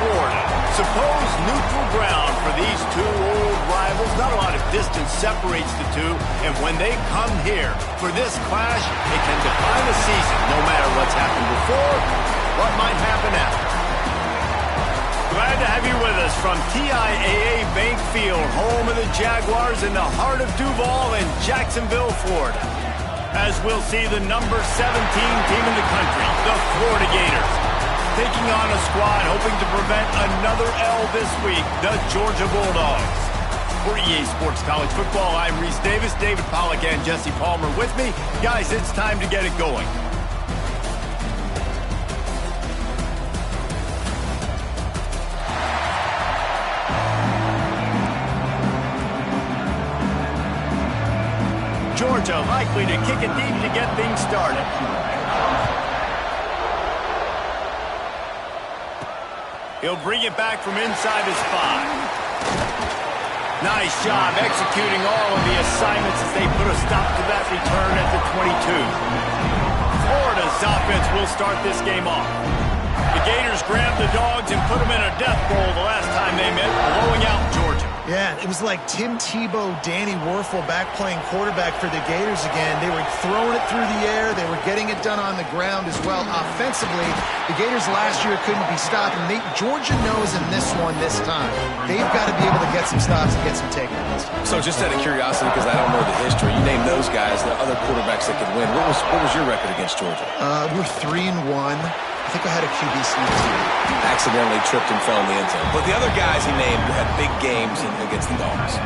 Florida. Supposed neutral ground for these two old rivals. Not a lot of distance separates the two, and when they come here for this clash, it can define a season, no matter what's happened before, what might happen after. Glad to have you with us from TIAA Bank Field, home of the Jaguars in the heart of Duval in Jacksonville, Florida. As we'll see the number 17 team in the country, the Florida Gators, taking on a squad hoping to prevent another L this week, the Georgia Bulldogs. For EA Sports College Football, I'm Reese Davis, David Pollack, and Jesse Palmer with me. Guys, it's time to get it going. Georgia likely to kick it deep to get things started. He'll bring it back from inside his 5. Nice job executing all of the assignments as they put a stop to that return at the 22. Florida's offense will start this game off. The Gators grabbed the Dogs and put them in a death bowl the last time they met, blowing out Georgia. Yeah, it was like Tim Tebow, Danny Werfel back playing quarterback for the Gators again. They were throwing it through the air. They were getting it done on the ground as well. Offensively, the Gators last year couldn't be stopped. And Georgia knows in this one this time, they've got to be able to get some stops and get some takedowns. So just out of curiosity, because I don't know the history, you named those guys, the other quarterbacks that could win. What was your record against Georgia? We're 3-1. I think I had a QB sneak too. Accidentally tripped and fell in the end zone. But the other guys he named had big games against the Dogs.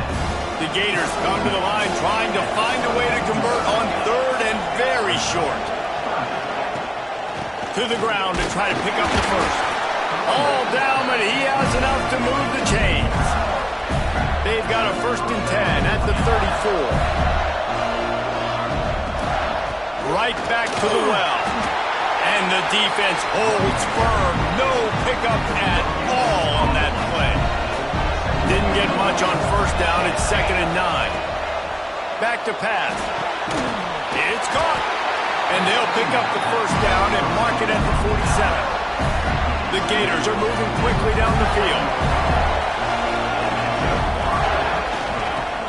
The Gators come to the line trying to find a way to convert on third and very short. To the ground to try to pick up the first. All down, but he has enough to move the chains. They've got a 1st and 10 at the 34. Right back to the well. And the defense holds firm. No pickup at all on that play. Didn't get much on 1st down. It's 2nd and 9. Back to pass. It's caught. And they'll pick up the 1st down and mark it at the 47. The Gators are moving quickly down the field.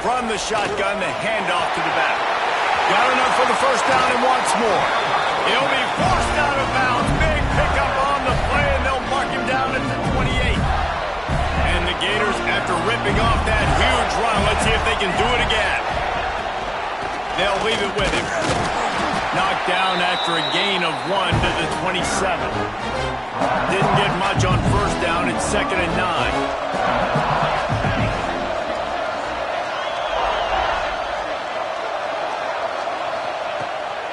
From the shotgun, the handoff to the back. Got enough for the 1st down and wants more. He'll be forced out of bounds. Big pickup on the play, and they'll mark him down at the 28. And the Gators, after ripping off that huge run, let's see if they can do it again. They'll leave it with him. Knocked down after a gain of 1 to the 27. Didn't get much on 1st down. It's 2nd and 9.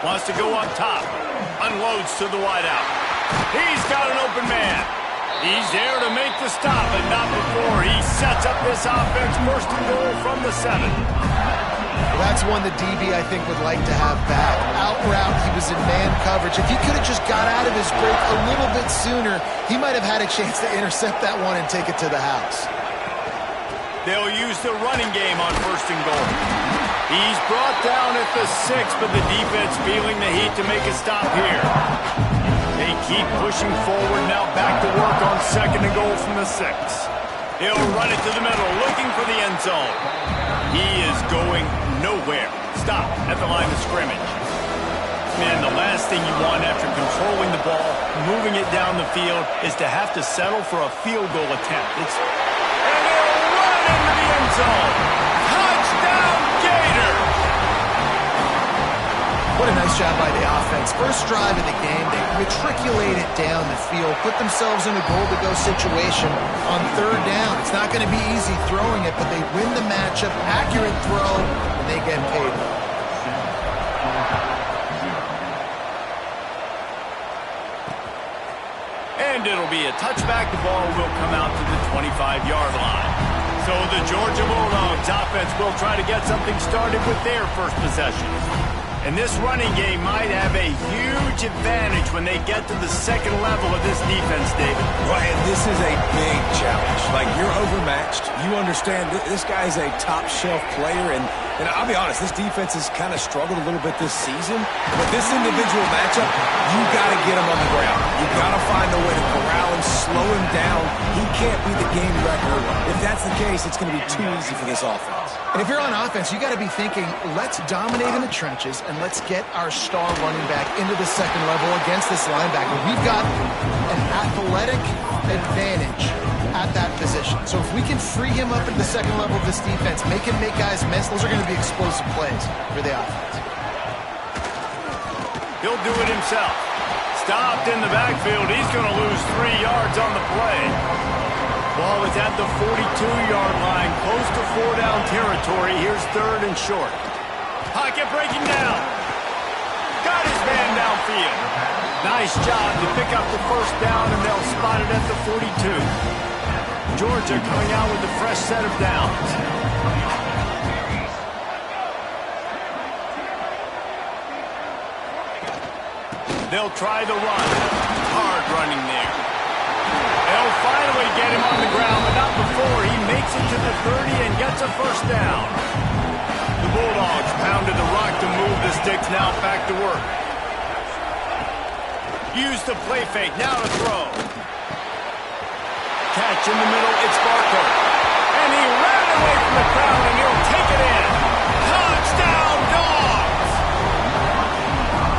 Wants to go up top. Unloads to the wideout. He's got an open man. He's there to make the stop, but not before he sets up this offense. 1st and goal from the 7. Well, that's one the DB, I think, would like to have back. Out route, he was in man coverage. If he could have just got out of his break a little bit sooner, he might have had a chance to intercept that one and take it to the house. They'll use the running game on 1st and goal. He's brought down at the 6, but the defense feeling the heat to make a stop here. They keep pushing forward, now back to work on 2nd and goal from the 6. He'll run it to the middle, looking for the end zone. He is going nowhere. Stop at the line of scrimmage. Man, the last thing you want after controlling the ball, moving it down the field, is to have to settle for a field goal attempt. And he'll run into the end zone. Touchdown, Gators! What a nice job by the offense. First drive of the game, they matriculate it down the field, put themselves in a goal-to-go situation on 3rd down. It's not going to be easy throwing it, but they win the matchup, accurate throw, and they get paid. And it'll be a touchback. The ball will come out to the 25-yard line. So the Georgia Bulldogs offense will try to get something started with their first possession. And this running game might have a huge advantage when they get to the second level of this defense, David. Ryan, this is a big challenge. Like, you're overmatched. You understand this guy's a top-shelf player, and I'll be honest, this defense has kind of struggled a little bit this season. But this individual matchup, you got to get him on the ground. You got to find a way to corral him, slow him down. He can't be the game record. If that's the case, it's going to be too easy for this offense. And if you're on offense, you got to be thinking, let's dominate in the trenches and let's get our star running back into the second level against this linebacker. We've got an athletic advantage at that position. So if we can free him up into the second level of this defense, make him make guys miss, those are going to be explosive plays for the offense. He'll do it himself. Stopped in the backfield. He's going to lose 3 yards on the play. Ball is at the 42-yard line, close to 4-down territory. Here's 3rd and short. Pocket breaking down. Got his man downfield. Nice job to pick up the 1st down, and they'll spot it at the 42. Georgia coming out with a fresh set of downs. They'll try the run. Hard running there. They'll finally get him on the ground, but not before he makes it to the 30 and gets a 1st down. The Bulldogs pounded the rock to move the sticks, now back to work. Use the play fake, now to throw. Catch in the middle, it's Barker. And he ran away from the crowd, and he'll take it in. Touchdown, Dogs!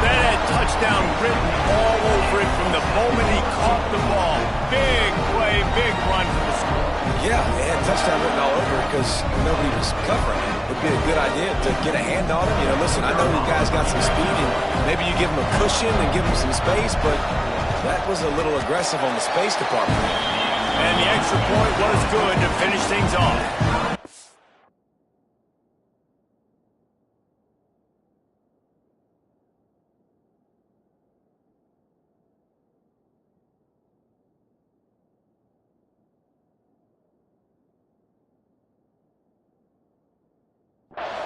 That had touchdown written all over it from the moment he caught the ball. Big play, big run for the score. Yeah, they had touchdown written all over because nobody was covering him. It'd be a good idea to get a hand on him. You know, listen, I know you guys got some speed, and maybe you give him a cushion and give him some space, but that was a little aggressive on the space department. And the extra point was good to finish things off.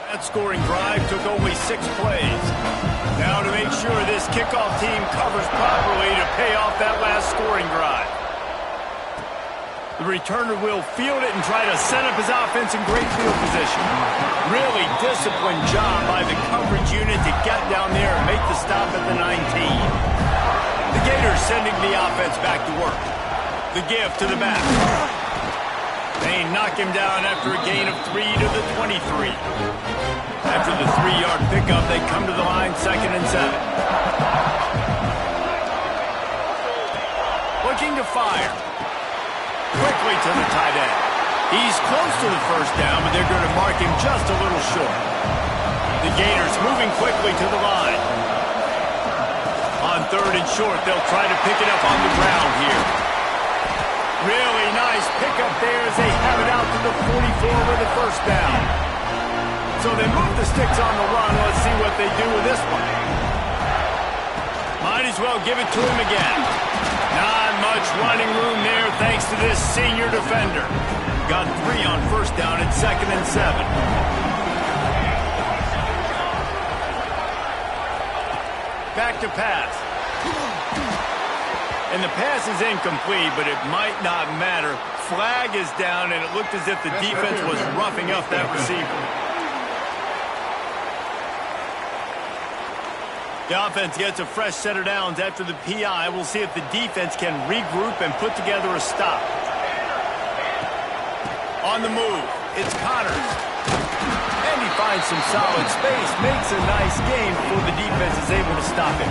That scoring drive took only 6 plays. Now to make sure this kickoff team covers properly to pay off that last scoring drive. The returner will field it and try to set up his offense in great field position. Really disciplined job by the coverage unit to get down there and make the stop at the 19. The Gators sending the offense back to work. The give to the back. They knock him down after a gain of 3 to the 23. After the 3-yard pickup, they come to the line, 2nd and 7. Looking to fire. Quickly to the tight end. He's close to the 1st down, but they're going to mark him just a little short. The Gators moving quickly to the line. On 3rd and short, they'll try to pick it up on the ground here. Really nice pickup there as they have it out to the 44 with the 1st down. So they move the sticks on the run. Let's see what they do with this one. Might as well give it to him again. Not much running room there thanks to this senior defender. Got 3 on 1st down at 2nd and 7. Back to pass. And the pass is incomplete, but it might not matter. Flag is down, and it looked as if the defense was roughing up that receiver. The offense gets a fresh set of downs after the PI. We'll see if the defense can regroup and put together a stop. On the move, it's Connors. And he finds some solid space, makes a nice gain before the defense is able to stop him.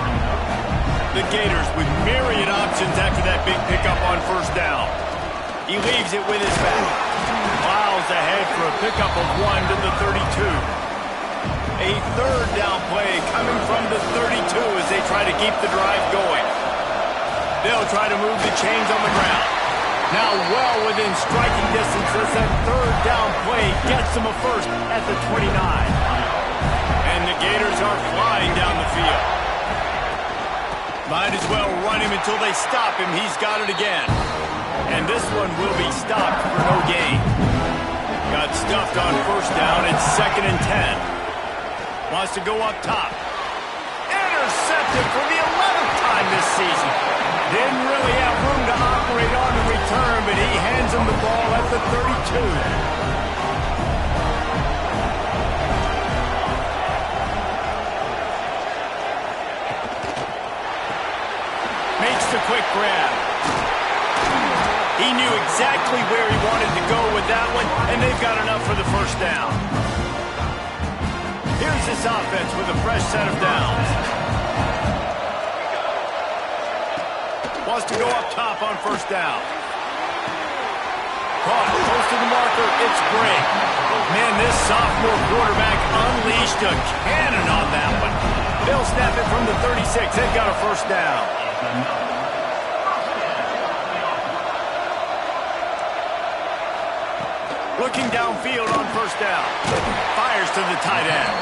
The Gators with myriad options after that big pickup on 1st down. He leaves it with his back. Miles ahead for a pickup of 1 to the 32. A 3rd down play coming from the 32 as they try to keep the drive going. They'll try to move the chains on the ground. Now well within striking distance as that 3rd down play gets them a 1st at the 29. And the Gators are flying down the field. Might as well run him until they stop him. He's got it again. And this one will be stopped for no gain. Got stuffed on 1st down. It's 2nd and 10. Wants to go up top. intercepted for the 11th time this season. Didn't really have room to operate on the return, but he hands him the ball at the 32. Makes the quick grab. He knew exactly where he wanted to go with that one, and they've got enough for the first down. Here's this offense with a fresh set of downs. Wants to go up top on first down. Caught close to the marker. It's Gray. Man, this sophomore quarterback unleashed a cannon on that one. They'll snap it from the 36. They've got a first down. Looking downfield on first down. Fires to the tight end.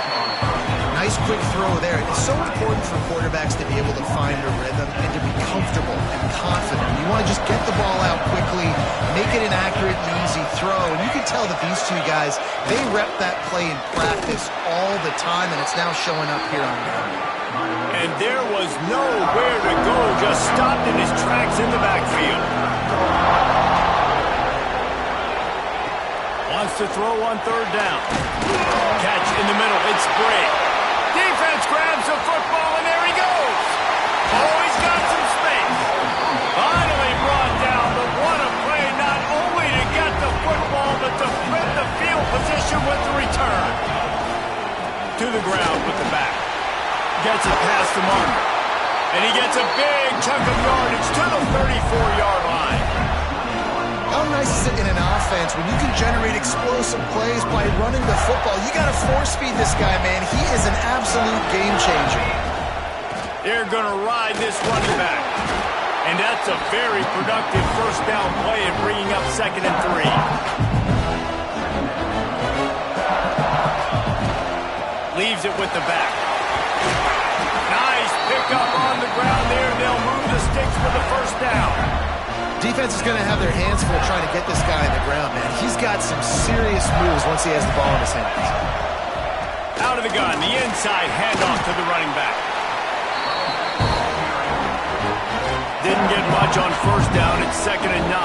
Nice quick throw there. It's so important for quarterbacks to be able to find a rhythm and to be comfortable and confident. You want to just get the ball out quickly, make it an accurate and easy throw. And you can tell that these two guys, they rep that play in practice all the time, and it's now showing up here on ground. And there was nowhere to go, just stopped in his tracks in the backfield. Wants to throw on third down. Catch in the middle. It's Bray. Defense grabs the football, and there he goes. Oh, he's got some space. Finally brought down, but what a play, not only to get the football, but to flip the field position with the return. To the ground with the back. Gets it past the marker. And he gets a big chunk of yardage to the 34-yard line. How nice is it in an offense when you can generate explosive plays by running the football? You got to force-feed this guy, man. He is an absolute game-changer. They're going to ride this running back. And that's a very productive first down play and bringing up 2nd and 3. Leaves it with the back. Nice pickup on the ground there. They'll move the sticks for the first down. Defense is going to have their hands full trying to get this guy on the ground, man. He's got some serious moves once he has the ball in his hands. Out of the gun, the inside handoff to the running back. Didn't get much on first down. It's 2nd and 9.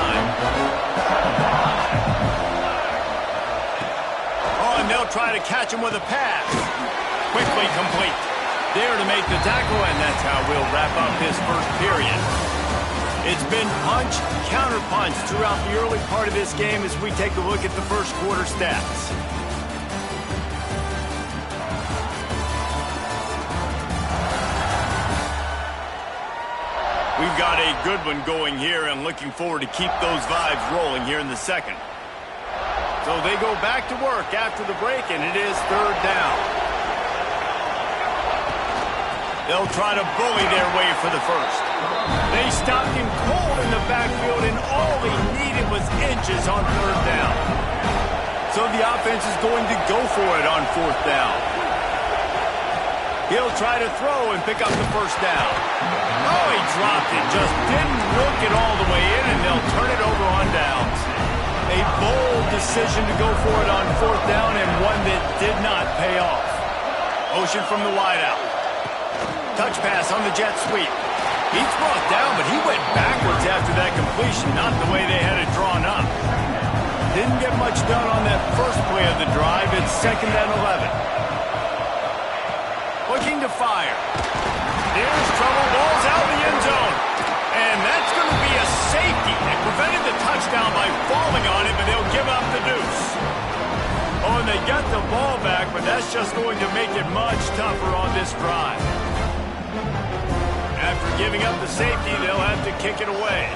Oh, and they'll try to catch him with a pass. Quickly complete. There to make the tackle, and that's how we'll wrap up this first period. It's been punch, counter-punch throughout the early part of this game as we take a look at the first quarter stats. We've got a good one going here and looking forward to keep those vibes rolling here in the second. So they go back to work after the break, and it is third down. They'll try to bully their way for the first. They stopped him cold in the backfield, and all he needed was inches on third down. So the offense is going to go for it on fourth down. He'll try to throw and pick up the first down. Oh, he dropped it. Just didn't look it all the way in, and they'll turn it over on downs. A bold decision to go for it on fourth down, and one that did not pay off. Motion from the wideout. Touch pass on the jet sweep. He's brought down, but he went backwards after that completion, not the way they had it drawn up. Didn't get much done on that first play of the drive. It's 2nd and 11. Looking to fire. There's trouble. Ball's out of the end zone. And that's going to be a safety. They prevented the touchdown by falling on it, but they'll give up the deuce. Oh, and they got the ball back, but that's just going to make it much tougher on this drive. After giving up the safety, they'll have to kick it away.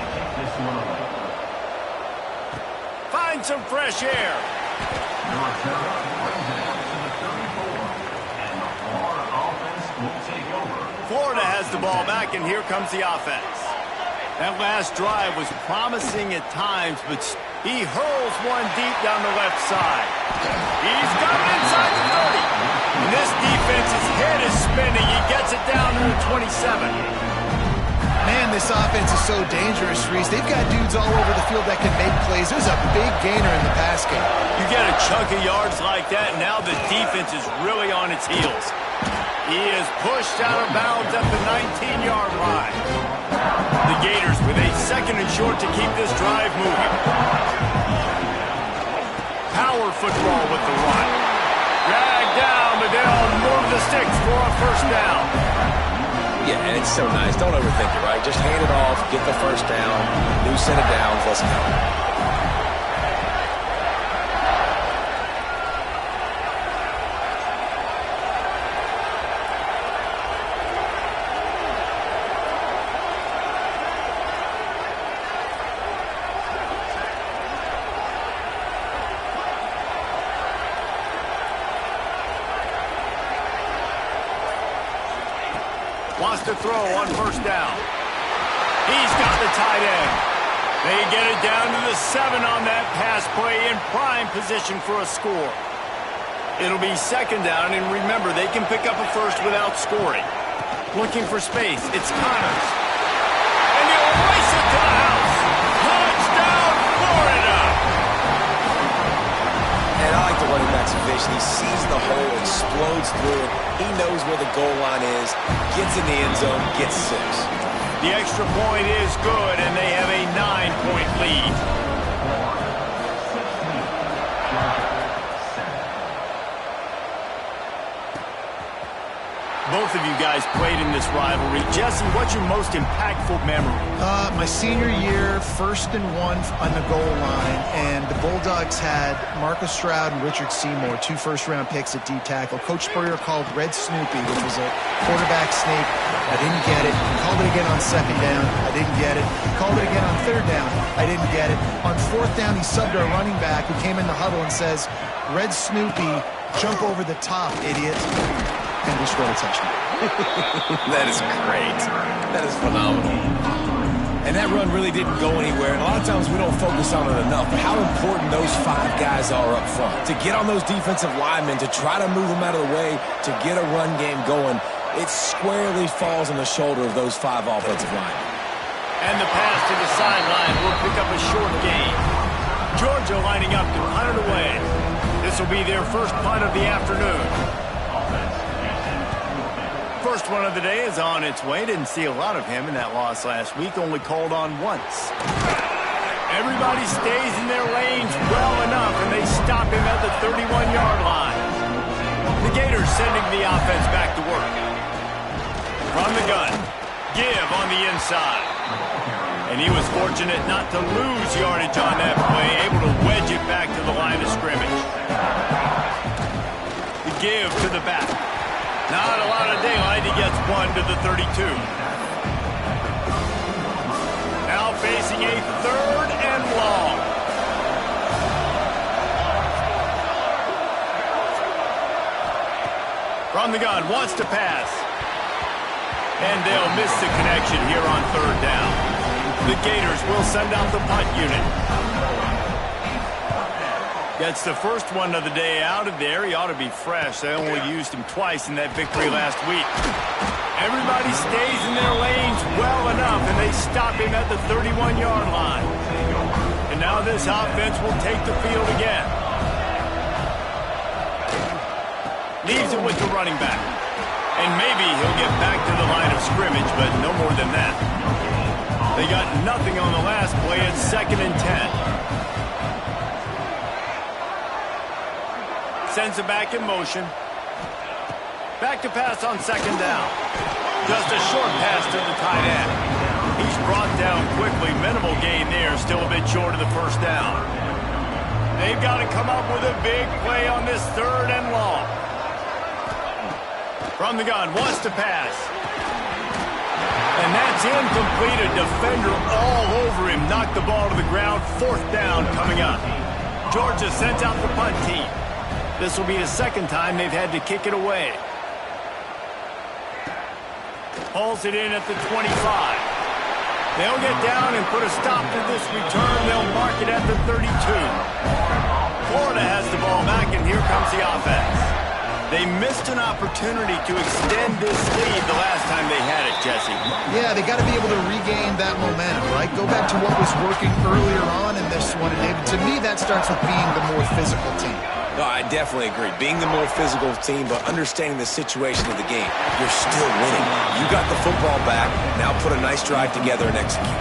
Find some fresh air. Florida has the ball back, and here comes the offense. That last drive was promising at times, but he hurls one deep down the left side. He's got it inside the 30. And this defense's head is spinning. He gets it down to the 27. Man, this offense is so dangerous, Reese. They've got dudes all over the field that can make plays. There's a big gainer in the pass game. You get a chunk of yards like that, and now the defense is really on its heels. He is pushed out of bounds at the 19-yard line. The Gators with a 2nd and short to keep this drive moving. Power football with the run. Dragged down, but they'll move the sticks for a first down. Yeah, and it's so nice. Don't overthink it, right? Just hand it off, get the first down, new set of downs, let's go. Wants to throw on first down. He's got the tight end. They get it down to the 7 on that pass play in prime position for a score. It'll be 2nd down, and remember, they can pick up a first without scoring. Looking for space. It's Connors. And he'll race it to the house. Touchdown, Florida! And I like the running back's vision. He sees the hole, explodes through it. He knows where the goal line is, gets in the end zone, gets 6. The extra point is good, and they have a 9-point lead. Both of you guys played in this rivalry. Jesse, what's your most impactful memory? My senior year, 1st and 1 on the goal line, and the Bulldogs had Marcus Stroud and Richard Seymour, 2 first-round picks at D tackle. Coach Spurrier called Red Snoopy, which was a quarterback sneak. I didn't get it. He called it again on 2nd down. I didn't get it. He called it again on 3rd down. I didn't get it. On 4th down, he subbed our running back who came in the huddle and says, Red Snoopy, jump over the top, idiot. And we scored a touchdown. That is great. That is phenomenal. And that run really didn't go anywhere. And a lot of times we don't focus on it enough, but how important those 5 guys are up front. To get on those defensive linemen, to try to move them out of the way, to get a run game going, it squarely falls on the shoulder of those 5 offensive linemen. And the pass to the sideline will pick up a short gain. Georgia lining up to punt it away. This will be their first punt of the afternoon. First one of the day is on its way. Didn't see a lot of him in that loss last week. Only called on once. Everybody stays in their lanes well enough, and they stop him at the 31-yard line. The Gators sending the offense back to work. From the gun, give on the inside. And he was fortunate not to lose yardage on that play, able to wedge it back to the line of scrimmage. The give to the back. Not a lot of daylight. He gets 1 to the 32. Now facing a 3rd and long. From the gun, wants to pass. And they'll miss the connection here on 3rd down. The Gators will send out the punt unit. Gets the first one of the day out of there. He ought to be fresh. They only used him twice in that victory last week. Everybody stays in their lanes well enough, and they stop him at the 31-yard line. And now this offense will take the field again. Leaves it with the running back. And maybe he'll get back to the line of scrimmage, but no more than that. They got nothing on the last play. It's 2nd and 10. Sends it back in motion. Back to pass on 2nd down. Just a short pass to the tight end. He's brought down quickly. Minimal gain there. Still a bit short of the first down. They've got to come up with a big play on this 3rd and long. From the gun, wants to pass. And that's incomplete. A defender all over him. Knocked the ball to the ground. 4th down coming up. Georgia sends out the punt team. This will be the 2nd time they've had to kick it away. Hauls it in at the 25. They'll get down and put a stop to this return. They'll mark it at the 32. Florida has the ball back, and here comes the offense. They missed an opportunity to extend this lead the last time they had it, Jesse. Yeah, they got to be able to regain that momentum, right? Go back to what was working earlier on in this one. And to me, that starts with being the more physical team. No, I definitely agree. Being the more physical team, but understanding the situation of the game, you're still winning. You got the football back. Now put a nice drive together and execute.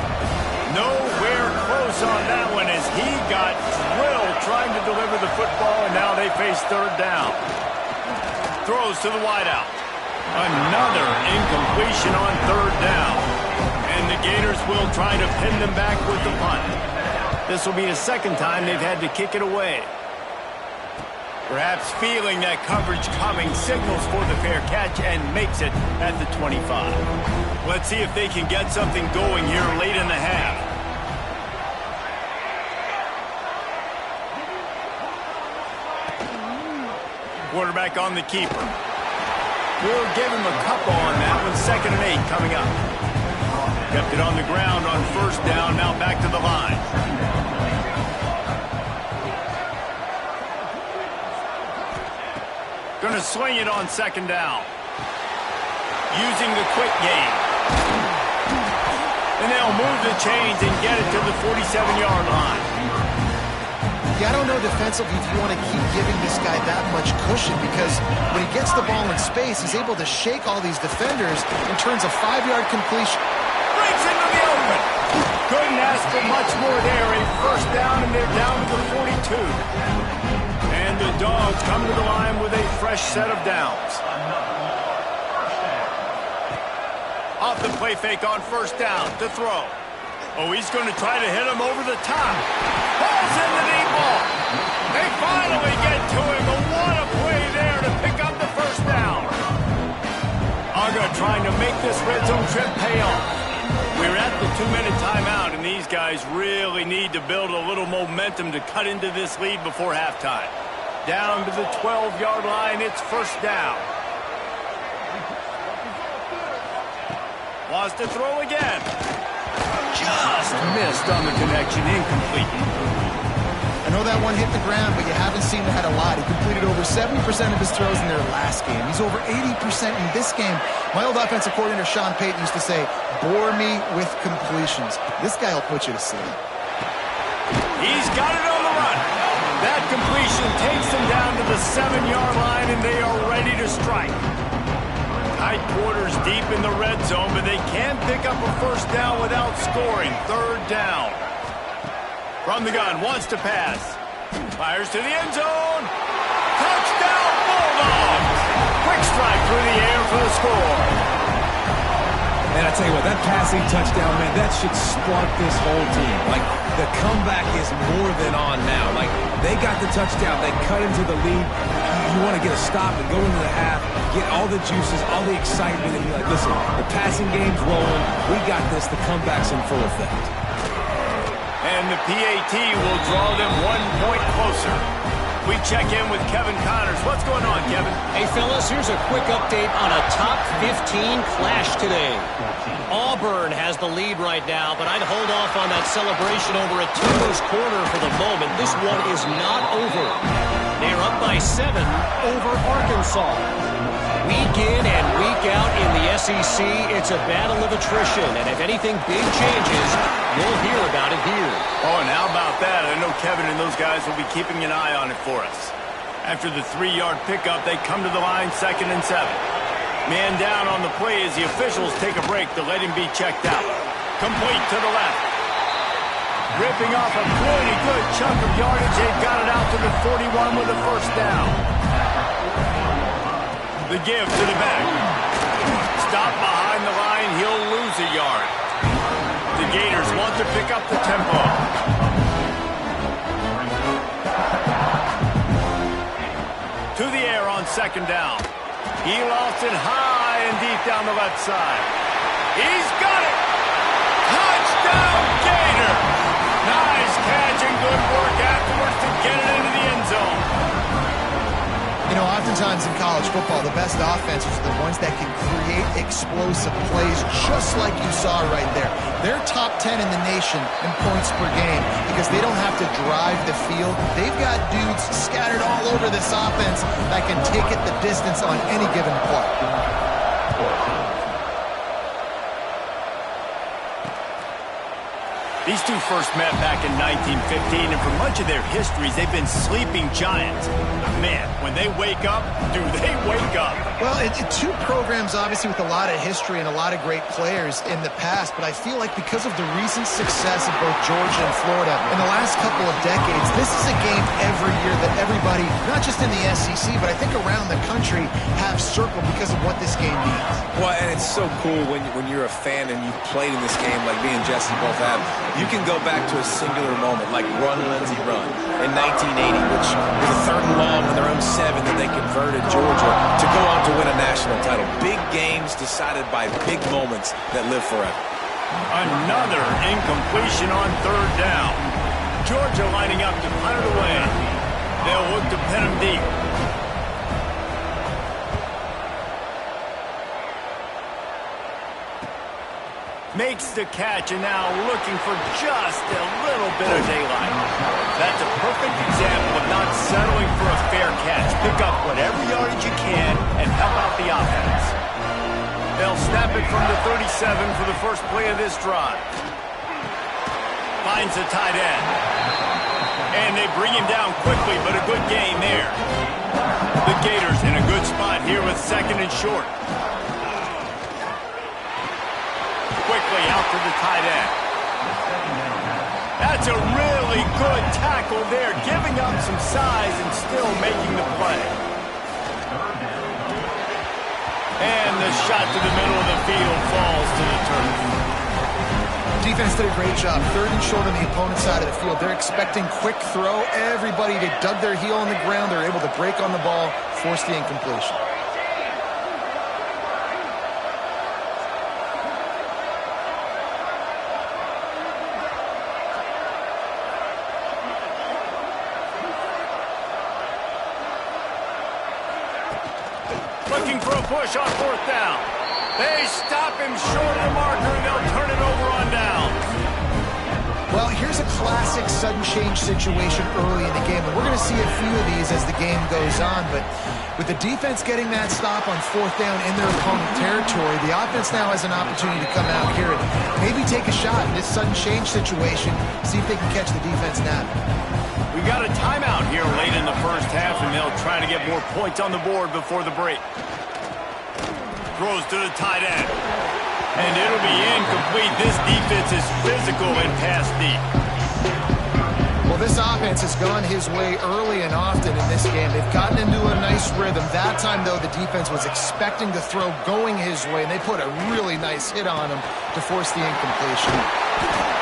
Nowhere close on that one as he got drilled trying to deliver the football, and now they face third down. Throws to the wideout. Another incompletion on third down. And the Gators will try to pin them back with the punt. This will be the second time they've had to kick it away. Perhaps feeling that coverage coming, signals for the fair catch and makes it at the 25. Let's see if they can get something going here late in the half. Quarterback on the keeper. We'll give him a couple on that one. 2nd and 8 coming up. Kept it on the ground on first down, now back to the line. Going to swing it on 2nd down. Using the quick game. And they'll move the chains and get it to the 47-yard line. Yeah, I don't know defensively if you want to keep giving this guy that much cushion because when he gets the ball in space, he's able to shake all these defenders and turns a 5-yard completion. Breaks into the open. Couldn't ask for much more there. A first down, and they're down to the 42. And the Dogs come to the line with a fresh set of downs. Off the play fake on first down to throw. Oh, he's going to try to hit him over the top. Falls in the deep ball. They finally get to him. But what a play there to pick up the first down. Uga trying to make this red zone trip pay off. We're at the 2-minute timeout, and these guys really need to build a little momentum to cut into this lead before halftime. Down to the 12-yard line, it's first down. Wants to throw again. Just missed on the connection, incomplete. I know that one hit the ground, but you haven't seen that a lot. He completed over 70% of his throws in their last game. He's over 80% in this game. My old offensive coordinator, Sean Payton, used to say, bore me with completions. This guy will put you to sleep. He's got it on the run. That completion takes them down to the 7-yard line, and they are ready to strike. Tight quarters deep in the red zone, but they can't pick up a first down without scoring. Third down. From the gun, wants to pass. Fires to the end zone. Touchdown, Bulldogs! Quick strike through the air for the score. And I tell you what, that passing touchdown, man, that should spark this whole team. Like, the comeback is more than on now. Like, they got the touchdown. They cut into the lead. You want to get a stop and go into the half, get all the juices, all the excitement, and be like, listen, the passing game's rolling. We got this. The comeback's in full effect. And the PAT will draw them 1 point closer. We check in with Kevin Connors. What's going on, Kevin? Hey, fellas, here's a quick update on a top 15 clash today. Auburn has the lead right now, but I'd hold off on that celebration over at Tebo's corner for the moment. This one is not over. They're up by 7 over Arkansas. Week in and week out in the SEC, it's a battle of attrition, and if anything big changes, you'll hear about it here. Oh, and how about that? I know Kevin and those guys will be keeping an eye on it for us. After the 3-yard pickup, they come to the line 2nd and 7. Man down on the play as the officials take a break to let him be checked out. Complete to the left. Ripping off a pretty good chunk of yardage. They've got it out to the 41 with a first down. The give to the back. Stop behind the line. He'll lose a yard. The Gators want to pick up the tempo. To the air on 2nd down. He lost it high and deep down the left side. He's got it. Touchdown, Gator. Nice catch and good work afterwards to get it into the end zone. You know, oftentimes in college football, the best offenses are the ones that can create explosive plays just like you saw right there. They're top 10 in the nation in points per game because they don't have to drive the field. They've got dudes scattered all over this offense that can take it the distance on any given play. These two first met back in 1915, and for much of their histories, they've been sleeping giants. Man, when they wake up, do they wake up? Well, two programs, obviously, with a lot of history and a lot of great players in the past, but I feel like because of the recent success of both Georgia and Florida in the last couple of decades, this is a game every year that everybody, not just in the SEC, but I think around the country, have circled because of what this game means. Well, and it's so cool when you're a fan and you've played in this game like me and Jesse both have. You can go back to a singular moment, like Run, Lindsey, Run, in 1980, which was a 3rd and long on their own 7 that they converted Georgia to go on to win a national title. Big games decided by big moments that live forever. Another incompletion on 3rd down. Georgia lining up to punt it away. They'll look to pin him deep. Makes the catch, and now looking for just a little bit of daylight. That's a perfect example of not settling for a fair catch. Pick up whatever yardage you can and help out the offense. They'll snap it from the 37 for the first play of this drive. Finds the tight end. And they bring him down quickly, but a good gain there. The Gators in a good spot here with 2nd and short. Quickly out to the tight end. That's a really good tackle there, giving up some size and still making the play. And the shot to the middle of the field falls to the turf. Defense did a great job. 3rd and short on the opponent's side of the field. They're expecting quick throw. Everybody, they dug their heel on the ground. They're able to break on the ball, force the incompletion. Looking for a push on 4th down. They stop him short of the marker, and they'll turn it over on down. Well, here's a classic sudden change situation early in the game, and we're going to see a few of these as the game goes on, but with the defense getting that stop on 4th down in their opponent territory, the offense now has an opportunity to come out here and maybe take a shot in this sudden change situation, see if they can catch the defense napping. We got a timeout here late in the first half, and they'll try to get more points on the board before the break. Throws to the tight end. And it'll be incomplete. This defense is physical and pass deep. Well, this offense has gone his way early and often in this game. They've gotten into a nice rhythm. That time, though, the defense was expecting the throw going his way, and they put a really nice hit on him to force the incompletion.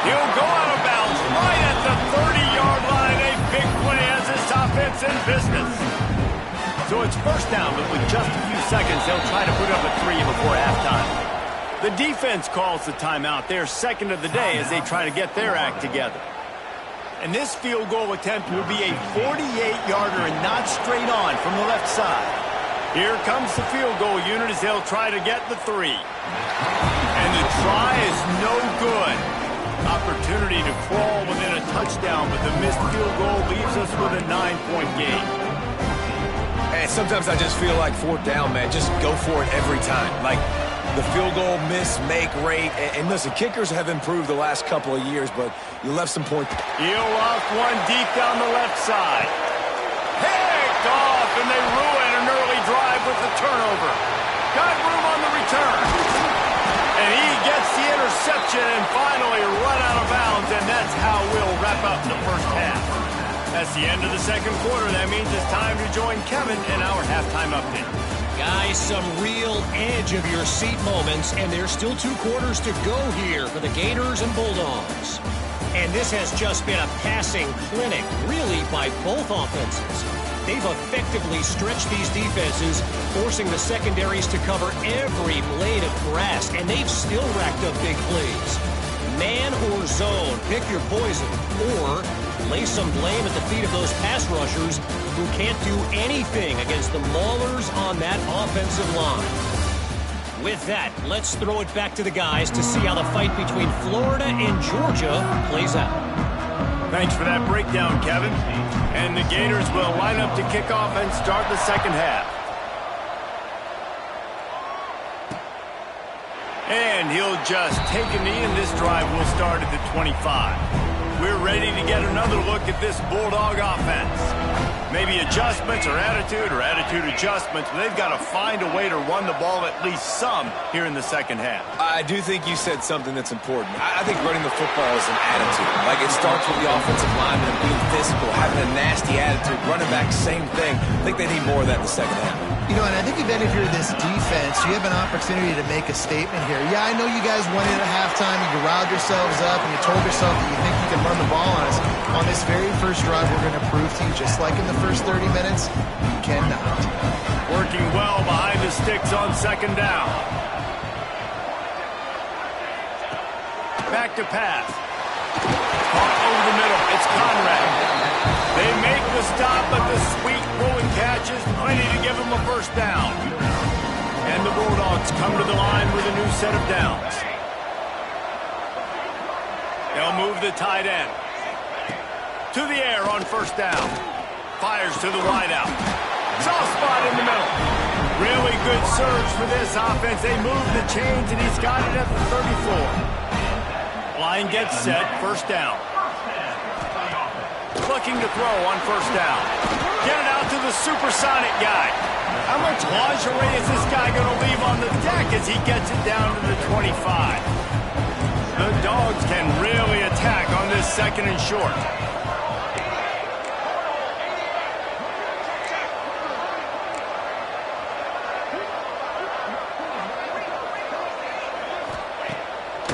He'll go out of bounds right at the 30-yard line. A big play as this offense in business. So it's 1st down, but with just a few seconds, they'll try to put up a 3 before halftime. The defense calls the timeout. They're 2nd of the day as they try to get their act together. And this field goal attempt will be a 48-yarder and not straight on from the left side. Here comes the field goal unit as they'll try to get the 3. And the try is no good. Opportunity to crawl within a touchdown, but the missed field goal leaves us with a 9-point game. And sometimes I just feel like 4th down, man, just go for it every time. Like the field goal miss, make rate. And listen, kickers have improved the last couple of years, but you left some points. He'll loft one deep down the left side. Picked off, and they ruin an early drive with the turnover. Got room on the return. And he gets the interception and finally run out of bounds, and that's how we'll wrap up the first half. That's the end of the second quarter. That means it's time to join Kevin in our halftime update. Guys, some real edge-of-your-seat moments, and there's still 2 quarters to go here for the Gators and Bulldogs. And this has just been a passing clinic, really, by both offenses. They've effectively stretched these defenses, forcing the secondaries to cover every blade of grass, and they've still racked up big plays. Man or zone, pick your poison, or lay some blame at the feet of those pass rushers who can't do anything against the maulers on that offensive line. With that, let's throw it back to the guys to see how the fight between Florida and Georgia plays out. Thanks for that breakdown, Kevin. And the Gators will line up to kick off and start the second half. And he'll just take a knee, and this drive will start at the 25. We're ready to get another look at this Bulldog offense. Maybe adjustments or attitude adjustments. But they've got to find a way to run the ball at least some here in the second half. I do think you said something that's important. I think running the football is an attitude. Like, it starts with the offensive lineman being physical, having a nasty attitude. Running back, same thing. I think they need more of that in the second half. You know, and I think if you're this defense, you have an opportunity to make a statement here. Yeah, I know you guys won it at halftime. You riled yourselves up, and you told yourself that you think you can run the ball on us. On this very first drive, we're going to prove to you, just like in the first 30 minutes, you cannot. Working well behind the sticks on second down. Back to pass. Caught over the middle. It's Conrad. They make the stop, but the sweet pulling catch is plenty to give them a first down. And the Bulldogs come to the line with a new set of downs. They'll move the tight end. To the air on first down. Fires to the wideout. Soft spot in the middle. Really good surge for this offense. They move the chains, and he's got it at the 34. Line gets set. First down. Looking to throw on first down. Get it out to the supersonic guy. How much lingerie is this guy going to leave on the deck as he gets it down to the 25? The Dogs can really attack on this second and short.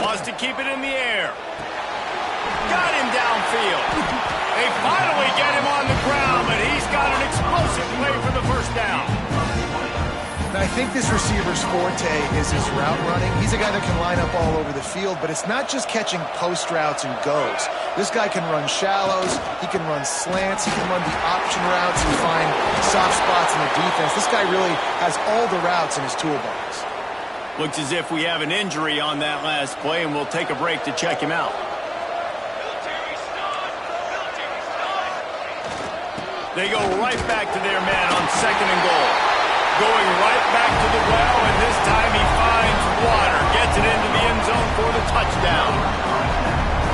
Wants to keep it in the air. Got him downfield. They finally get him on the ground, but he's got an explosive play for the first down. Now, I think this receiver's forte is his route running. He's a guy that can line up all over the field, but it's not just catching post routes and goes. This guy can run shallows, he can run slants, he can run the option routes and find soft spots in the defense. This guy really has all the routes in his toolbox. Looks as if we have an injury on that last play, and we'll take a break to check him out. They go right back to their man on second and goal. Going right back to the well, and this time he finds water. Gets it into the end zone for the touchdown.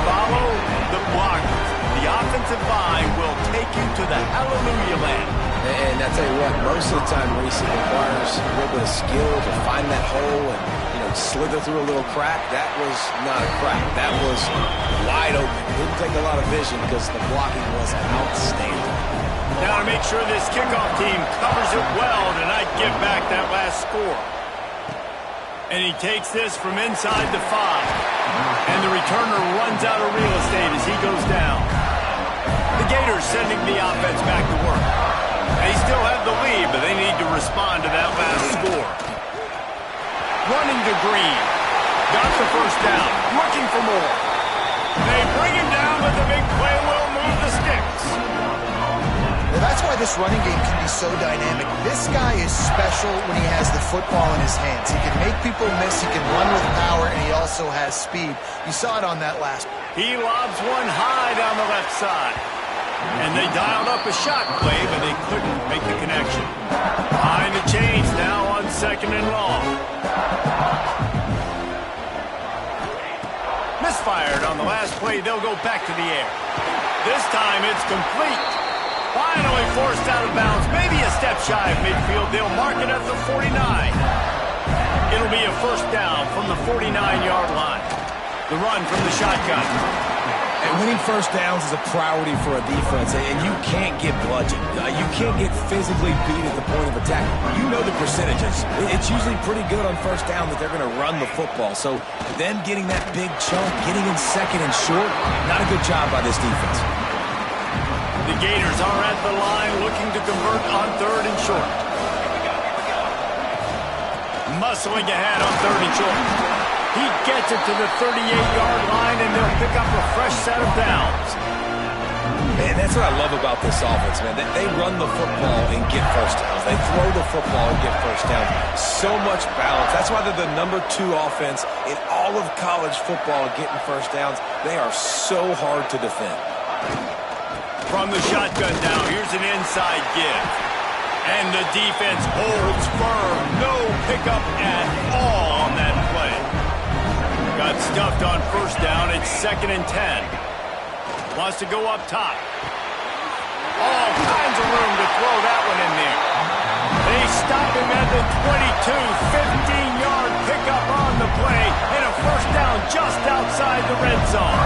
Follow the blockers. The offensive line will take you to the hallelujah land. And I tell you what, most of the time, Reese, it requires a little bit of skill to find that hole and, slither through a little crack. That was not a crack. That was wide open. Didn't take a lot of vision because the blocking was outstanding. Now to make sure this kickoff team covers it well to not give back that last score. And he takes this from inside the 5. And the returner runs out of real estate as he goes down. The Gators sending the offense back to work. They still have the lead, but they need to respond to that last score. Running to Green. Got the first down. Looking for more. They bring him down, but the big play will move the sticks. Well, that's why this running game can be so dynamic. This guy is special when he has the football in his hands. He can make people miss, he can run with power, and he also has speed. You saw it on that last. He lobs one high down the left side. And they dialed up a shot play, but they couldn't make the connection. Behind the chains now on second and long. Misfired on the last play. They'll go back to the air. This time it's complete. Finally forced out of bounds. Maybe a step shy of midfield. They'll mark it at the 49. It'll be a first down from the 49-yard line. The run from the shotgun. And winning first downs is a priority for a defense, and you can't get bludgeoned. You can't get physically beat at the point of attack. You know the percentages. It's usually pretty good on first down that they're going to run the football. So them getting that big chunk, getting in second and short, not a good job by this defense. The Gators are at the line looking to convert on third and short. Muscling ahead on third and short. He gets it to the 38-yard line, and they'll pick up a fresh set of downs. Man, that's what I love about this offense, man. They run the football and get first downs. They throw the football and get first downs. So much balance. That's why they're the #2 offense in all of college football getting first downs. They are so hard to defend. From the shotgun now, here's an inside give. And the defense holds firm. No pickup at all on that play. Got stuffed on first down. It's 2nd and 10. Wants to go up top. All kinds of room to throw that one in there. They stop him at the 22. 15-yard pickup on the play. And a first down just outside the red zone.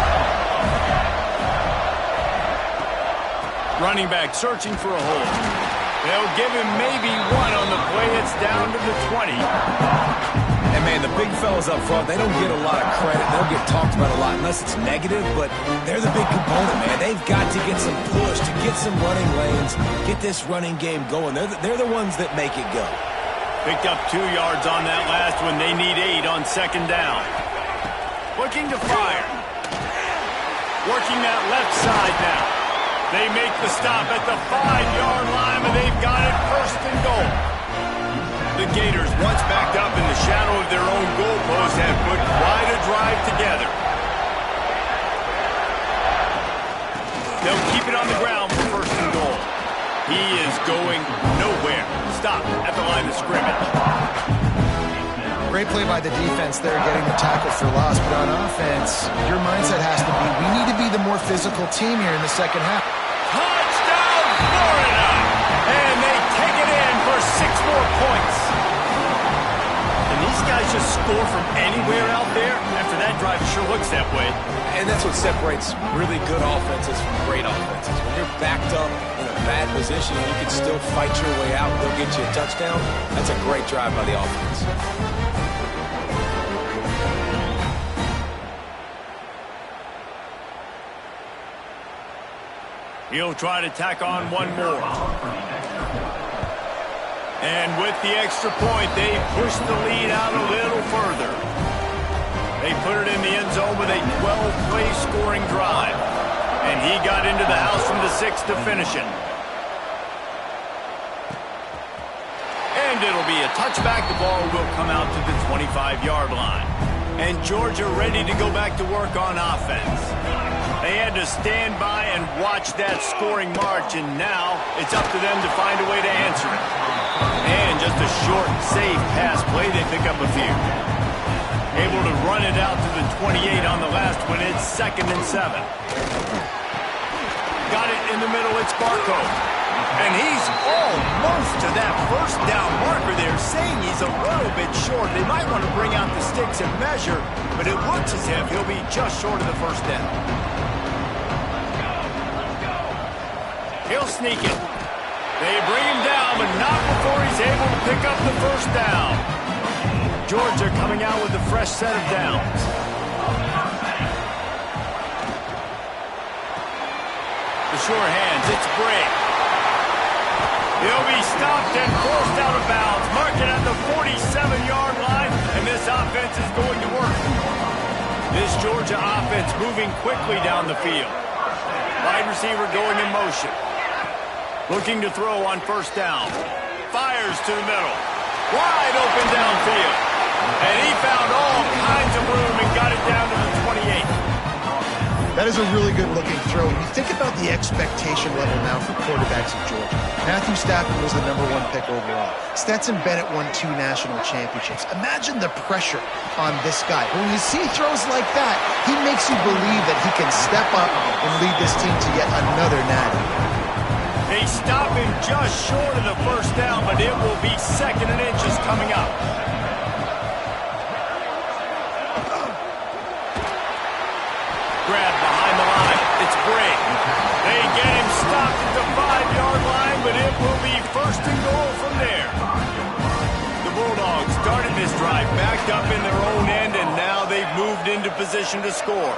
Running back searching for a hole. They'll give him maybe one on the play. It's down to the 20. And, man, the big fellas up front, they don't get a lot of credit. They don't get talked about a lot unless it's negative, but they're the big component, man. They've got to get some push, to get some running lanes, get this running game going. They're the ones that make it go. Picked up 2 yards on that last one. They need 8 on 2nd down. Looking to fire. Working that left side now. They make the stop at the 5-yard line, and they've got it 1st and goal. The Gators, once backed up in the shadow of their own goalpost, have put quite a drive together. They'll keep it on the ground for 1st and goal. He is going nowhere. Stop at the line of scrimmage. Great play by the defense there, getting the tackle for loss. But on offense, your mindset has to be, we need to be the more physical team here in the second half. Touchdown, Florida! And they take it in for 6 more points. And these guys just score from anywhere out there. After that drive, it sure looks that way. And that's what separates really good offenses from great offenses. When you're backed up in a bad position and you can still fight your way out and they'll get you a touchdown, that's a great drive by the offense. He'll try to tack on one more. And with the extra point, they push the lead out a little further. They put it in the end zone with a 12-play scoring drive. And he got into the house from the 6 to finish it. And it'll be a touchback. The ball will come out to the 25-yard line. And Georgia ready to go back to work on offense. They had to stand by and watch that scoring march, and now it's up to them to find a way to answer it. And just a short, safe pass play, they pick up a few. Able to run it out to the 28 on the last one. It's 2nd and 7. Got it in the middle. It's Barco. And he's almost to that first down marker there, saying he's a little bit short. They might want to bring out the sticks and measure, but it looks as if he'll be just short of the first down. He'll sneak it. They bring him down, but not before he's able to pick up the first down. Georgia coming out with a fresh set of downs. The sure hands, it's Briggs. He'll be stopped and forced out of bounds. Marking at the 47-yard line, and this offense is going to work. This Georgia offense moving quickly down the field. Wide receiver going in motion. Looking to throw on first down. Fires to the middle. Wide open downfield. And he found all kinds of room and got it down to the 28. That is a really good-looking throw. When you think about the expectation level now for quarterbacks of Georgia, Matthew Stafford was the #1 pick overall. Stetson Bennett won 2 national championships. Imagine the pressure on this guy. But when you see throws like that, he makes you believe that he can step up and lead this team to yet another natty. They stop him just short of the first down, but it will be 2nd and inches coming up. Grab behind the line. It's Briggs. They get him stopped at the 5-yard line, but it will be 1st and goal from there. The Bulldogs started this drive backed up in their own end, and now they've moved into position to score.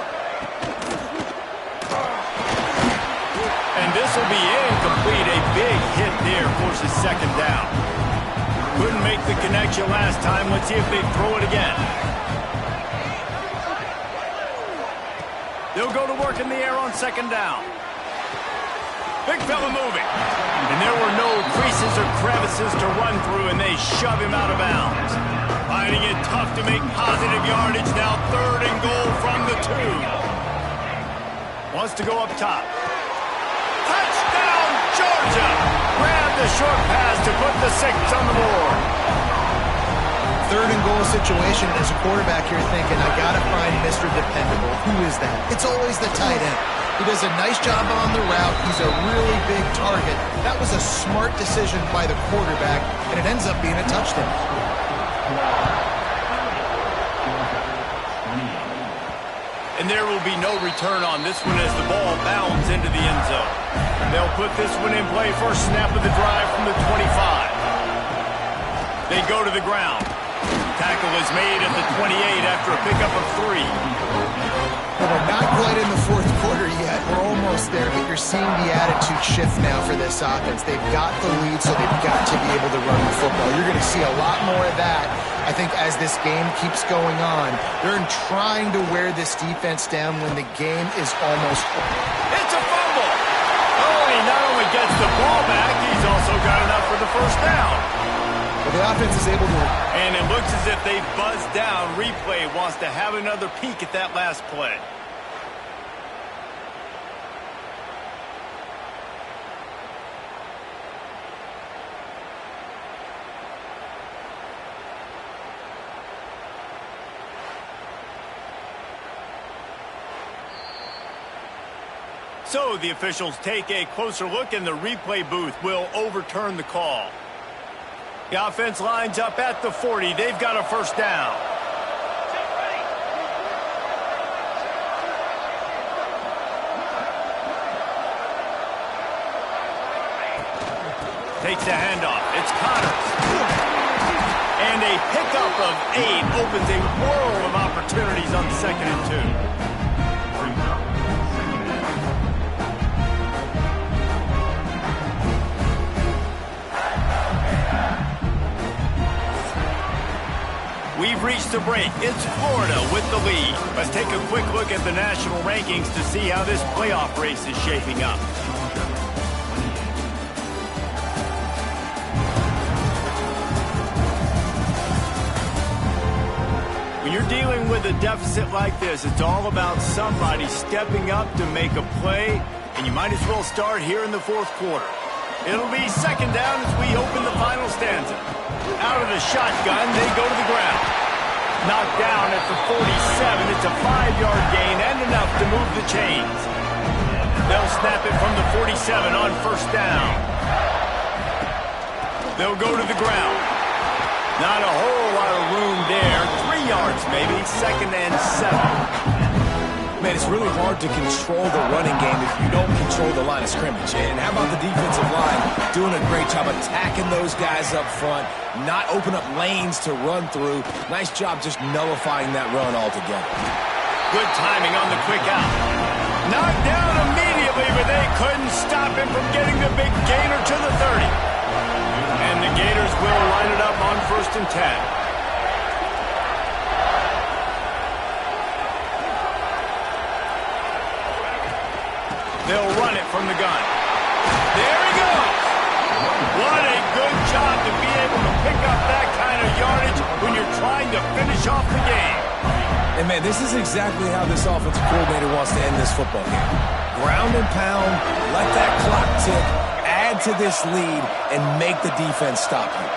And this will be incomplete. A big hit there forces 2nd down. Couldn't make the connection last time. Let's see if they throw it again. They'll go to work in the air on 2nd down. Big fella moving. And there were no creases or crevices to run through, and they shove him out of bounds. Finding it tough to make positive yardage. Now 3rd and goal from the 2. Wants to go up top. Touchdown, Georgia! Grab the short pass to put the 6 on the board. third and goal situation, and as a quarterback, you're thinking, I got to find Mr. Dependable. Who is that? It's always the tight end. He does a nice job on the route. He's a really big target. That was a smart decision by the quarterback, and it ends up being a touchdown. And there will be no return on this one as the ball bounds into the end zone. They'll put this one in play first snap of the drive from the 25. They go to the ground. Tackle is made at the 28 after a pickup of 3. Well, we're not quite in the fourth quarter yet. We're almost there, but you're seeing the attitude shift now for this offense. They've got the lead, so they've got to be able to run the football. You're going to see a lot more of that, I think, as this game keeps going on. They're trying to wear this defense down when the game is almost over. It's a fumble! Oh, he not only gets the ball back, he's also got enough for the first down. Well, the offense is able to... And it looks as if they buzzed down. Replay wants to have another peek at that last play. So the officials take a closer look, and the replay booth will overturn the call. The offense lines up at the 40. They've got a first down. Takes the handoff. It's Connors. And a pickup of 8 opens a world of opportunities on 2nd and 2. We've reached the break. It's Florida with the lead. Let's take a quick look at the national rankings to see how this playoff race is shaping up. When you're dealing with a deficit like this, it's all about somebody stepping up to make a play, and you might as well start here in the fourth quarter. It'll be second down as we open the final stanza. Out of the shotgun, they go to the ground. Knocked down at the 47. It's a 5-yard gain and enough to move the chains. They'll snap it from the 47 on first down. They'll go to the ground. Not a whole lot of room there. 3 yards maybe, 2nd and 7. Man, it's really hard to control the running game if you don't control the line of scrimmage. And how about the defensive line doing a great job attacking those guys up front, not open up lanes to run through. Nice job just nullifying that run altogether. Good timing on the quick out. Knocked down immediately, but they couldn't stop him from getting the big gainer to the 30. And the Gators will line it up on 1st and 10. They'll run it from the gun. There he goes. What a good job to be able to pick up that kind of yardage when you're trying to finish off the game. And, man, this is exactly how this offensive coordinator wants to end this football game. Ground and pound, let that clock tick, add to this lead, and make the defense stop you.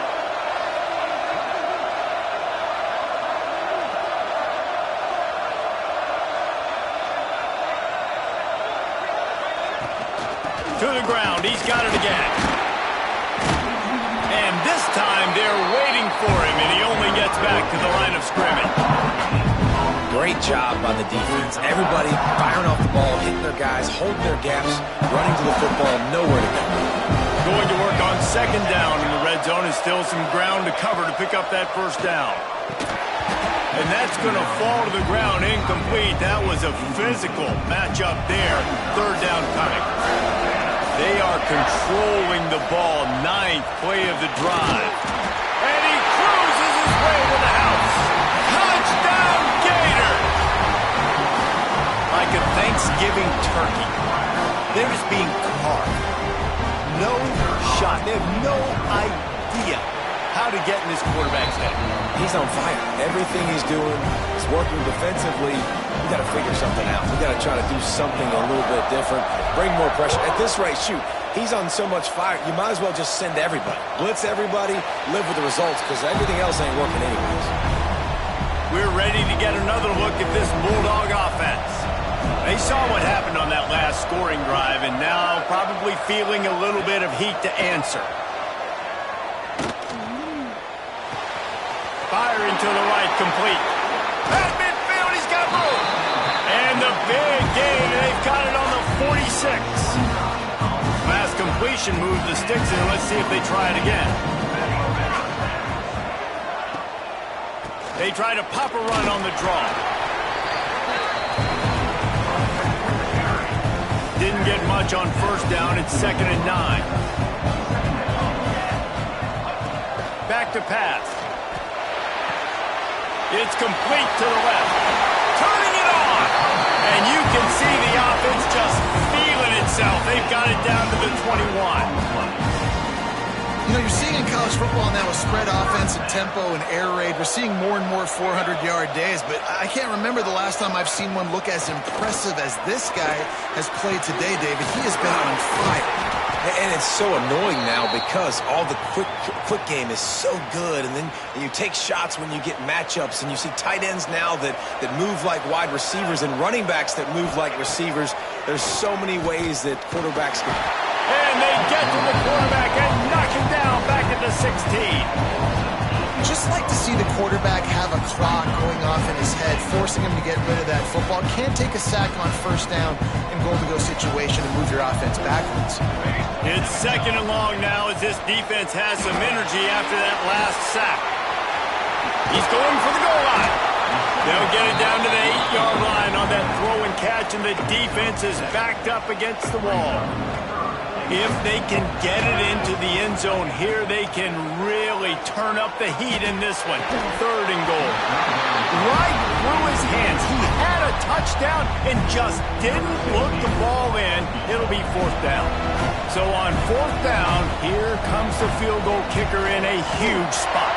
To the ground. He's got it again. And this time they're waiting for him, and he only gets back to the line of scrimmage. Great job by the defense. Everybody firing off the ball, hitting their guys, holding their gaps, running to the football, nowhere to go. Going to work on 2nd down in the red zone, and still some ground to cover to pick up that first down. And that's going to fall to the ground incomplete. That was a physical matchup there. 3rd down coming. They are controlling the ball. 9th play of the drive. And he cruises his way to the house. Touchdown, Gators! Like a Thanksgiving turkey. They're just being carved. No shot. They have no idea how to get in this quarterback's head. He's on fire. Everything he's doing is working defensively. We got to figure something out. We got to try to do something a little bit different. Bring more pressure. At this rate, shoot, he's on so much fire, you might as well just send everybody. Blitz everybody, live with the results, because everything else ain't working anyways. We're ready to get another look at this Bulldog offense. They saw what happened on that last scoring drive, and now probably feeling a little bit of heat to answer. Fire into the right, complete. At midfield, he's got room. And the big gain, they've got it on the 46. Last completion moved the sticks in. Let's see if they try it again. They try to pop a run on the draw. Didn't get much on first down. It's 2nd and 9. Back to pass. It's complete to the left. Turning it on. And you can see the offense just feeling itself. They've got it down to the 21. You know, you're seeing in college football now with spread offense and tempo and air raid, we're seeing more and more 400-yard days, but I can't remember the last time I've seen one look as impressive as this guy has played today, David. He has been on fire. And it's so annoying now because all the quick game is so good, and then you take shots when you get matchups, and you see tight ends now that move like wide receivers and running backs that move like receivers. There's so many ways that quarterbacks can. And they get to the quarterback and knock him down back at the 16. Just like to see the quarterback have a clock going off in his head, forcing him to get rid of that football. Can't take a sack on first down in goal-to-go situation and move your offense backwards. It's 2nd and long now as this defense has some energy after that last sack. He's going for the goal line. They'll get it down to the 8-yard line on that throw and catch, and the defense is backed up against the wall. If they can get it into the end zone here, they can really turn up the heat in this one. 3rd and goal. Right through his hands. He had a touchdown and just didn't look the ball in. It'll be 4th down. So on 4th down, here comes the field goal kicker in a huge spot.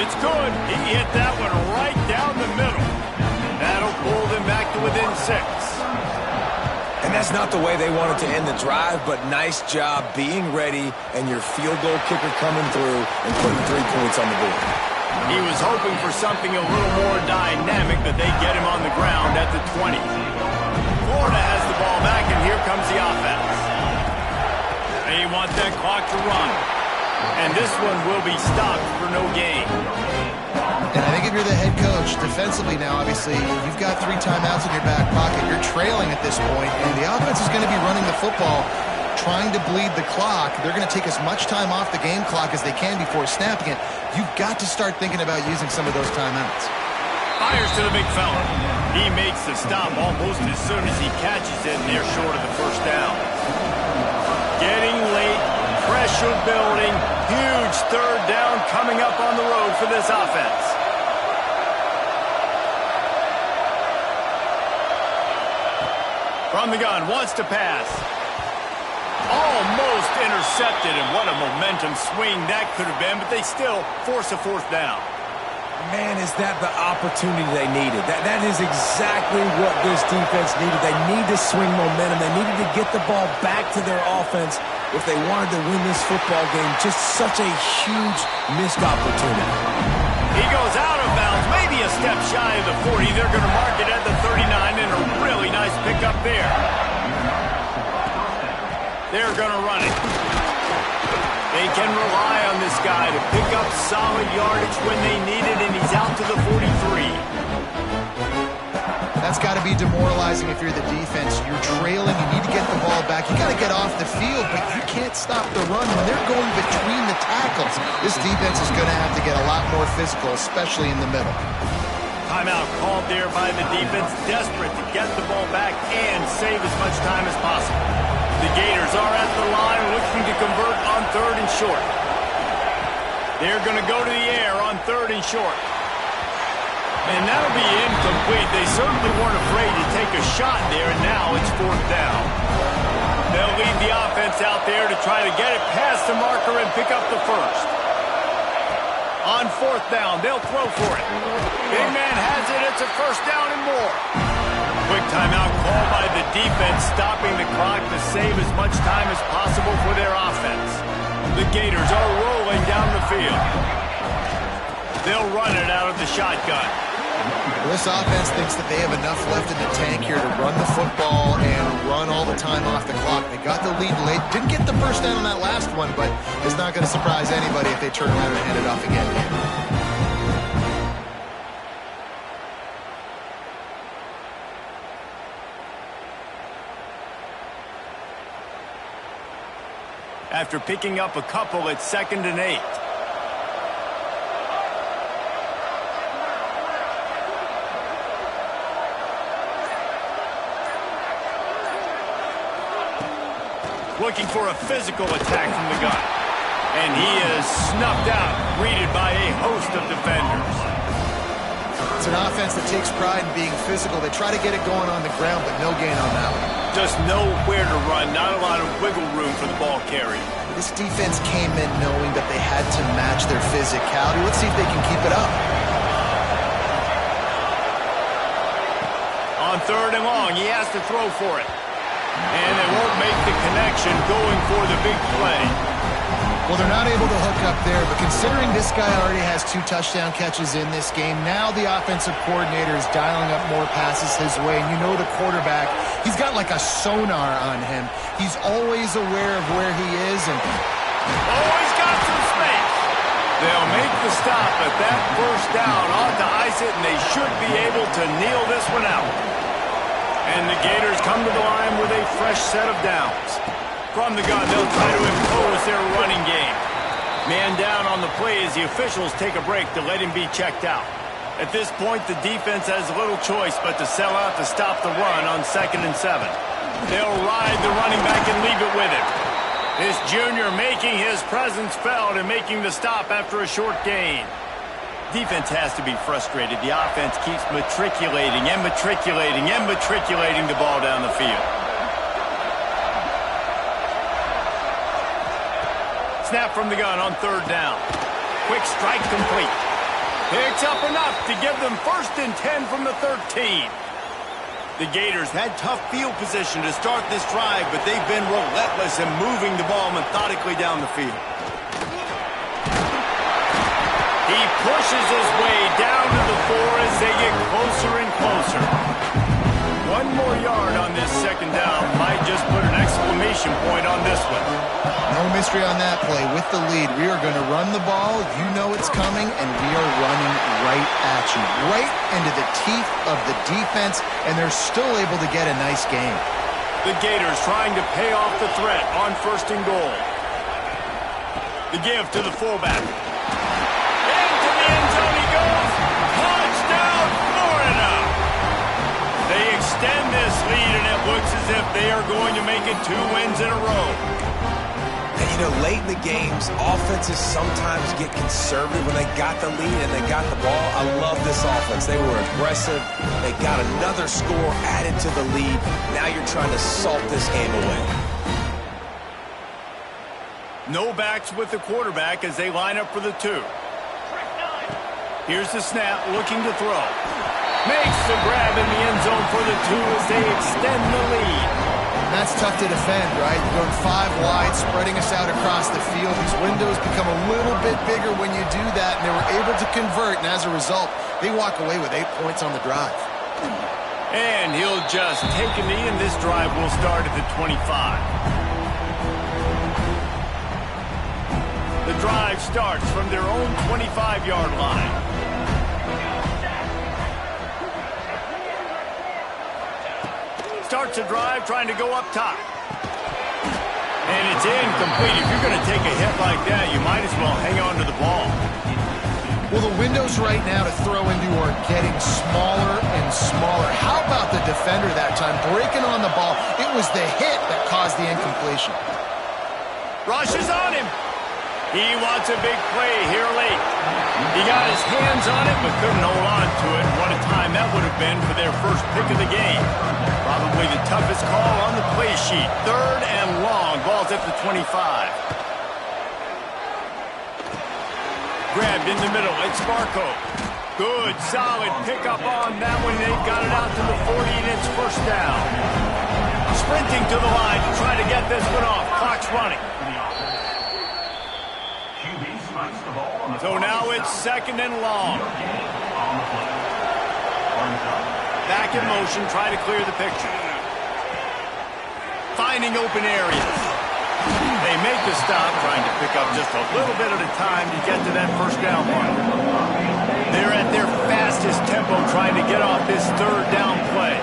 It's good. He hit that one right down the middle. That'll pull them back to within 6. And that's not the way they wanted to end the drive, but nice job being ready and your field goal kicker coming through and putting 3 points on the board. He was hoping for something a little more dynamic, but they get him on the ground at the 20. Florida has the ball back, and here comes the offense. They want that clock to run. And this one will be stopped for no gain. And I think if you're the head coach, defensively now, obviously, you've got 3 timeouts in your back pocket. You're trailing at this point, and the offense is going to be running the football, trying to bleed the clock. They're going to take as much time off the game clock as they can before snapping it. You've got to start thinking about using some of those timeouts. Fires to the big fella. He makes the stop almost as soon as he catches it, and they're short of the first down. Getting late, pressure building, huge 3rd down coming up on the road for this offense. From the gun, wants to pass. Almost intercepted, and what a momentum swing that could have been, but they still force a 4th down. Man, is that the opportunity they needed. That is exactly what this defense needed. They need to swing momentum. They needed to get the ball back to their offense if they wanted to win this football game. Just such a huge missed opportunity. He goes out of bounds, maybe a step shy of the 40. They're going to mark it at the 39, and a really nice pickup there. They're going to run it. They can rely on this guy to pick up solid yardage when they need it, and he's out to the 43. That's got to be demoralizing if you're the defense. You're trailing, you need to get the ball back. You got to get off the field, but you can't stop the run when they're going between the tackles. This defense is going to have to get a lot more physical, especially in the middle. Timeout called there by the defense, desperate to get the ball back and save as much time as possible. The Gators are at the line looking to convert on 3rd and short. They're going to go to the air on 3rd and short. And that'll be incomplete. They certainly weren't afraid to take a shot there, and now it's 4th down. They'll lead the offense out there to try to get it past the marker and pick up the 1st. On 4th down, they'll throw for it. Big man has it. It's a 1st down and more. quick timeout called by the defense, stopping the clock to save as much time as possible for their offense. The Gators are rolling down the field. They'll run it out of the shotgun. This offense thinks that they have enough left in the tank here to run the football and run all the time off the clock. They got the lead late. Didn't get the first down on that last one, but it's not going to surprise anybody if they turn around and hand it off again here. After picking up a couple, it's 2nd and 8. Looking for a physical attack from the gun. And he is snuffed out, greeted by a host of defenders. It's an offense that takes pride in being physical. They try to get it going on the ground, but no gain on that one. Just nowhere to run, not a lot of wiggle room for the ball carrier. This defense came in knowing that they had to match their physicality. Let's see if they can keep it up. On 3rd and long, he has to throw for it. And they won't make the connection going for the big play. Well, they're not able to hook up there, but considering this guy already has 2 touchdown catches in this game, now the offensive coordinator is dialing up more passes his way. And you know the quarterback, he's got like a sonar on him. He's always aware of where he is. And he's got some space. They'll make the stop, but that first down ought to ice it, and they should be able to kneel this one out. And the Gators come to the line with a fresh set of downs. From the gun, they'll try to impose their running game. Man down on the play as the officials take a break to let him be checked out. At this point, the defense has little choice but to sell out to stop the run on 2nd and 7. They'll ride the running back and leave it with him. This junior making his presence felt and making the stop after a short gain. Defense has to be frustrated. The offense keeps matriculating and matriculating and matriculating the ball down the field. Snap from the gun on 3rd down. Quick strike complete. Picks up enough to give them 1st and 10 from the 13. The Gators had tough field position to start this drive, but they've been relentless in moving the ball methodically down the field. He pushes his way down to the 4 as they get closer and closer. 1 more yard on this 2nd down might just put an exclamation point on this one. no mystery on that play. With the lead, we are going to run the ball. You know it's coming, and we are running right at you. Right into the teeth of the defense, and they're still able to get a nice game. The Gators trying to pay off the threat on 1st and goal. The give to the fullback. Into the end zone he goes. Touchdown, Florida! They extend this lead, and it looks as if they are going to make it 2 wins in a row. And, you know, late in the games, offenses sometimes get conservative when they got the lead and they got the ball. I love this offense. They were aggressive. They got another score added to the lead. Now you're trying to salt this game away. No backs with the quarterback as they line up for the 2. Here's the snap, looking to throw. Makes the grab in the end zone for the 2 as they extend the lead. That's tough to defend, right? You're going 5 wide, spreading us out across the field. These windows become a little bit bigger when you do that, and they were able to convert, and as a result, they walk away with 8 points on the drive. And he'll just take a knee, and this drive will start at the 25. The drive starts from their own 25-yard line. Starts a drive trying to go up top. And it's incomplete. If you're going to take a hit like that, you might as well hang on to the ball. Well, the windows right now to throw into are getting smaller and smaller. How about the defender that time breaking on the ball? It was the hit that caused the incompletion. Rush is on him. He wants a big play here late. He got his hands on it, but couldn't hold on to it. What a time that would have been for their first pick of the game. Probably the toughest call on the play sheet. 3rd and long. Ball's at the 25. Grabbed in the middle. It's Barco. Good, solid pickup on that one. They've got it out to the 40, and it's first down. Sprinting to the line to try to get this one off. Clock's running. So now it's second and long. Back in motion, try to clear the picture. Finding open areas. They make the stop, trying to pick up just a little bit at a time to get to that first down mark. They're at their fastest tempo trying to get off this third down play.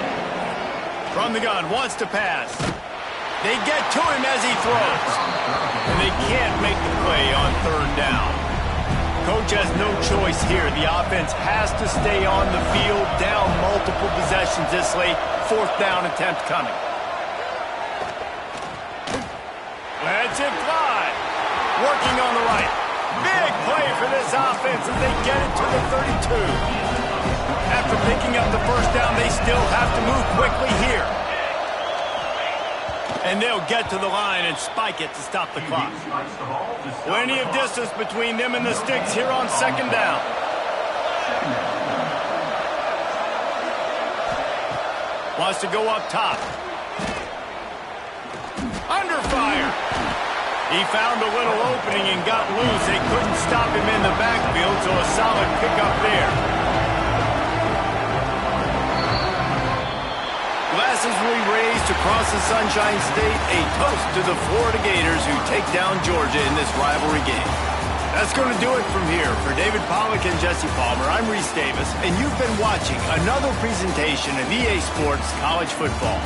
From the gun, wants to pass. They get to him as he throws. And they can't make the play on third down. Coach has no choice here. The offense has to stay on the field, down multiple possessions this late. Fourth down attempt coming. Let's it fly. Working on the right. Big play for this offense as they get it to the 32. After picking up the first down, they still have to move quickly here. And they'll get to the line and spike it to stop the clock. Plenty of distance between them and the sticks here on second down. Wants to go up top. Under fire. He found a little opening and got loose. They couldn't stop him in the backfield, so a solid pickup there. Glasses will be raised across the Sunshine State, a toast to the Florida Gators who take down Georgia in this rivalry game. That's going to do it from here. For David Pollack and Jesse Palmer, I'm Reese Davis, and you've been watching another presentation of EA Sports College Football.